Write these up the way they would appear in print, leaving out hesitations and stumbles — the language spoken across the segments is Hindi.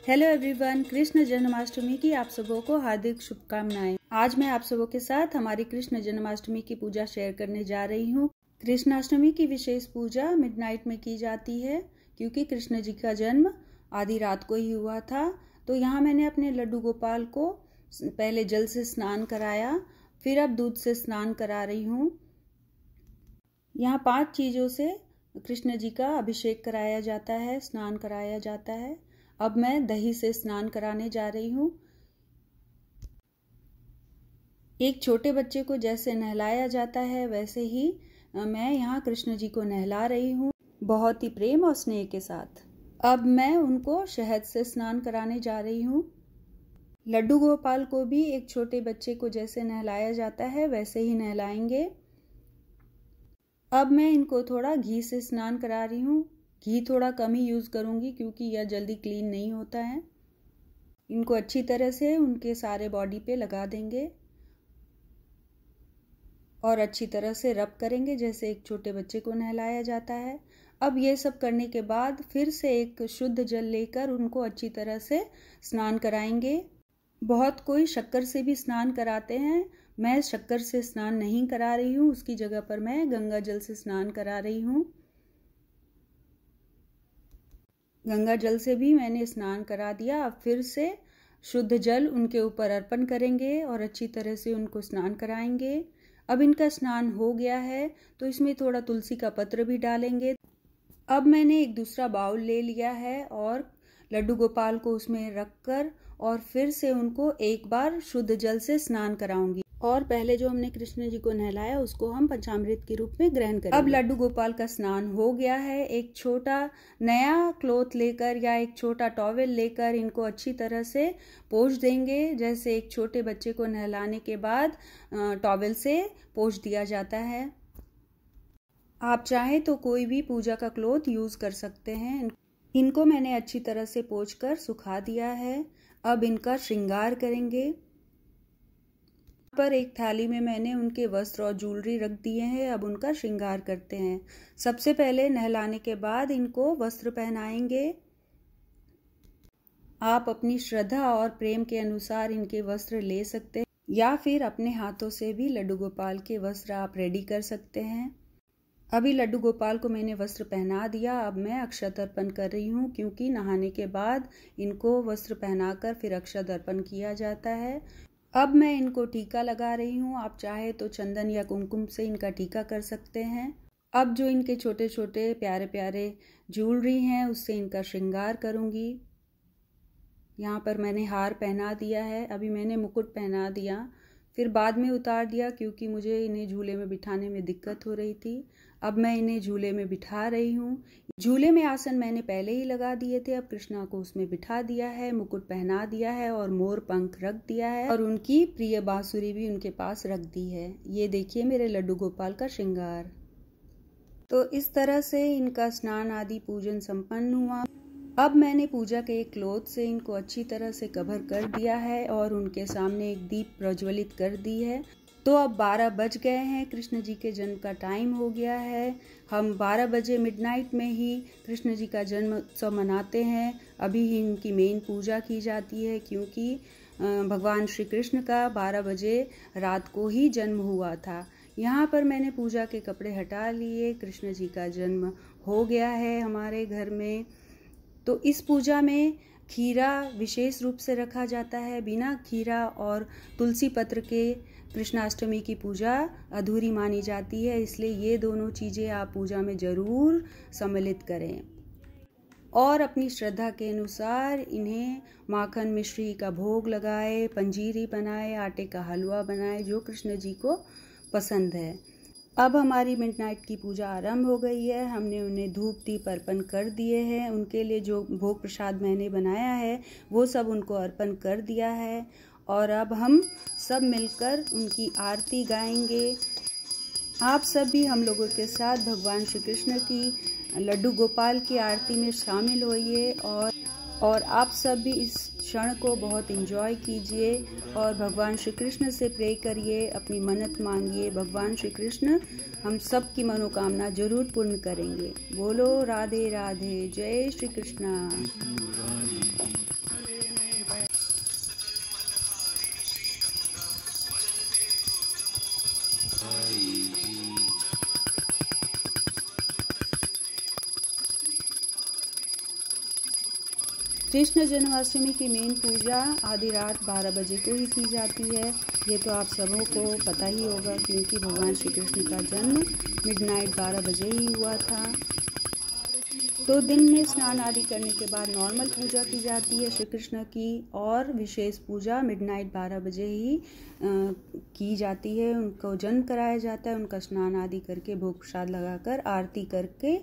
हेलो एवरीवन, कृष्ण जन्माष्टमी की आप सबों को हार्दिक शुभकामनाएं। आज मैं आप सबों के साथ हमारी कृष्ण जन्माष्टमी की पूजा शेयर करने जा रही हूँ। कृष्णाष्टमी की विशेष पूजा मिडनाइट में की जाती है क्योंकि कृष्ण जी का जन्म आधी रात को ही हुआ था। तो यहाँ मैंने अपने लड्डू गोपाल को पहले जल से स्नान कराया, फिर अब दूध से स्नान करा रही हूँ। यहाँ 5 चीज़ों से कृष्ण जी का अभिषेक कराया जाता है, स्नान कराया जाता है। अब मैं दही से स्नान कराने जा रही हूँ। एक छोटे बच्चे को जैसे नहलाया जाता है वैसे ही मैं यहाँ कृष्ण जी को नहला रही हूँ, बहुत ही प्रेम और स्नेह के साथ। अब मैं उनको शहद से स्नान कराने जा रही हूँ। लड्डू गोपाल को भी एक छोटे बच्चे को जैसे नहलाया जाता है वैसे ही नहलाएंगे। अब मैं इनको थोड़ा घी से स्नान करा रही हूँ। घी थोड़ा कम ही यूज़ करूँगी क्योंकि यह जल्दी क्लीन नहीं होता है। इनको अच्छी तरह से उनके सारे बॉडी पे लगा देंगे और अच्छी तरह से रब करेंगे जैसे एक छोटे बच्चे को नहलाया जाता है। अब ये सब करने के बाद फिर से एक शुद्ध जल लेकर उनको अच्छी तरह से स्नान कराएंगे। बहुत कोई शक्कर से भी स्नान कराते हैं, मैं शक्कर से स्नान नहीं करा रही हूँ, उसकी जगह पर मैं गंगा जल से स्नान करा रही हूँ। गंगा जल से भी मैंने स्नान करा दिया। अब फिर से शुद्ध जल उनके ऊपर अर्पण करेंगे और अच्छी तरह से उनको स्नान कराएंगे। अब इनका स्नान हो गया है तो इसमें थोड़ा तुलसी का पत्र भी डालेंगे। अब मैंने एक दूसरा बाउल ले लिया है और लड्डू गोपाल को उसमें रखकर और फिर से उनको एक बार शुद्ध जल से स्नान कराऊंगी। और पहले जो हमने कृष्ण जी को नहलाया उसको हम पंचामृत के रूप में ग्रहण करेंगे। अब लड्डू गोपाल का स्नान हो गया है। एक छोटा नया क्लॉथ लेकर या एक छोटा टॉवेल लेकर इनको अच्छी तरह से पोंछ देंगे, जैसे एक छोटे बच्चे को नहलाने के बाद टॉवेल से पोंछ दिया जाता है। आप चाहें तो कोई भी पूजा का क्लॉथ यूज़ कर सकते हैं। इनको मैंने अच्छी तरह से पोंछकर सुखा दिया है। अब इनका श्रृंगार करेंगे। पर एक थाली में मैंने उनके वस्त्र और ज्वेलरी रख दिए हैं। अब उनका श्रृंगार करते हैं। सबसे पहले नहलाने के बाद इनको वस्त्र पहनाएंगे। आप अपनी श्रद्धा और प्रेम के अनुसार इनके वस्त्र ले सकते हैं या फिर अपने हाथों से भी लड्डू गोपाल के वस्त्र आप रेडी कर सकते हैं। अभी लड्डू गोपाल को मैंने वस्त्र पहना दिया। अब मैं अक्षत अर्पण कर रही हूँ क्योंकि नहाने के बाद इनको वस्त्र पहनाकर फिर अक्षत अर्पण किया जाता है। अब मैं इनको टीका लगा रही हूँ। आप चाहे तो चंदन या कुमकुम से इनका टीका कर सकते हैं। अब जो इनके छोटे छोटे प्यारे प्यारे ज्वेलरी हैं उससे इनका श्रृंगार करूँगी। यहाँ पर मैंने हार पहना दिया है। अभी मैंने मुकुट पहना दिया, फिर बाद में उतार दिया क्योंकि मुझे इन्हें झूले में बिठाने में दिक्कत हो रही थी। अब मैं इन्हें झूले में बिठा रही हूँ। झूले में आसन मैंने पहले ही लगा दिए थे। अब कृष्णा को उसमें बिठा दिया है, मुकुट पहना दिया है और मोर पंख रख दिया है और उनकी प्रिय बांसुरी भी उनके पास रख दी है। ये देखिए मेरे लड्डू गोपाल का श्रृंगार। तो इस तरह से इनका स्नान आदि पूजन संपन्न हुआ। अब मैंने पूजा के एक क्लॉथ से इनको अच्छी तरह से कवर कर दिया है और उनके सामने एक दीप प्रज्वलित कर दी है। तो अब 12 बज गए हैं। कृष्ण जी के जन्म का टाइम हो गया है। हम 12 बजे मिडनाइट में ही कृष्ण जी का जन्म उत्सव मनाते हैं। अभी ही इनकी मेन पूजा की जाती है क्योंकि भगवान श्री कृष्ण का 12 बजे रात को ही जन्म हुआ था। यहाँ पर मैंने पूजा के कपड़े हटा लिए। कृष्ण जी का जन्म हो गया है हमारे घर में। तो इस पूजा में खीरा विशेष रूप से रखा जाता है। बिना खीरा और तुलसी पत्र के कृष्णाष्टमी की पूजा अधूरी मानी जाती है, इसलिए ये दोनों चीज़ें आप पूजा में ज़रूर सम्मिलित करें। और अपनी श्रद्धा के अनुसार इन्हें माखन मिश्री का भोग लगाए, पंजीरी बनाए, आटे का हलवा बनाए, जो कृष्ण जी को पसंद है। अब हमारी मिडनाइट की पूजा आरंभ हो गई है। हमने उन्हें धूप दीप अर्पण कर दिए हैं। उनके लिए जो भोग प्रसाद मैंने बनाया है वो सब उनको अर्पण कर दिया है और अब हम सब मिलकर उनकी आरती गाएंगे। आप सब भी हम लोगों के साथ भगवान श्री कृष्ण की लड्डू गोपाल की आरती में शामिल होइए और आप सब भी इस क्षण को बहुत एंजॉय कीजिए और भगवान श्री कृष्ण से प्रे करिए, अपनी मन्नत मांगिए। भगवान श्री कृष्ण हम सब की मनोकामना जरूर पूर्ण करेंगे। बोलो राधे राधे, जय श्री कृष्णा। कृष्ण जन्माष्टमी की मेन पूजा आधी रात 12 बजे को ही की जाती है। ये तो आप सबों को पता ही होगा, क्योंकि भगवान श्री कृष्ण का जन्म मिडनाइट 12 बजे ही हुआ था। तो दिन में स्नान आदि करने के बाद नॉर्मल पूजा की जाती है श्री कृष्ण की, और विशेष पूजा मिडनाइट 12 बजे ही की जाती है। उनको जन्म कराया जाता है, उनका स्नान आदि करके भोग प्रसाद लगाकर आरती करके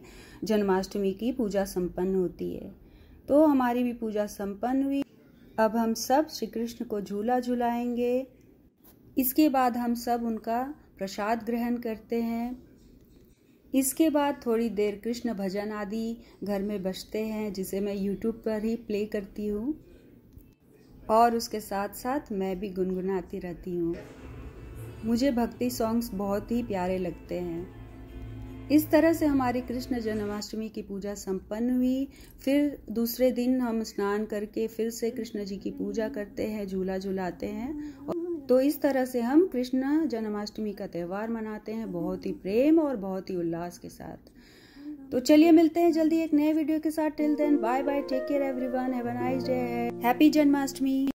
जन्माष्टमी की पूजा संपन्न होती है। तो हमारी भी पूजा संपन्न हुई। अब हम सब श्री कृष्ण को झूला झुलाएंगे। इसके बाद हम सब उनका प्रसाद ग्रहण करते हैं। इसके बाद थोड़ी देर कृष्ण भजन आदि घर में बजते हैं, जिसे मैं यूट्यूब पर ही प्ले करती हूँ, और उसके साथ साथ मैं भी गुनगुनाती रहती हूँ। मुझे भक्ति सॉन्ग्स बहुत ही प्यारे लगते हैं। इस तरह से हमारी कृष्ण जन्माष्टमी की पूजा संपन्न हुई। फिर दूसरे दिन हम स्नान करके फिर से कृष्ण जी की पूजा करते हैं, झूला झुलाते हैं। तो इस तरह से हम कृष्ण जन्माष्टमी का त्यौहार मनाते हैं, बहुत ही प्रेम और बहुत ही उल्लास के साथ। तो चलिए मिलते हैं जल्दी एक नए वीडियो के साथ। Till then bye bye, take care everyone, have a nice day, happy Janmashtami.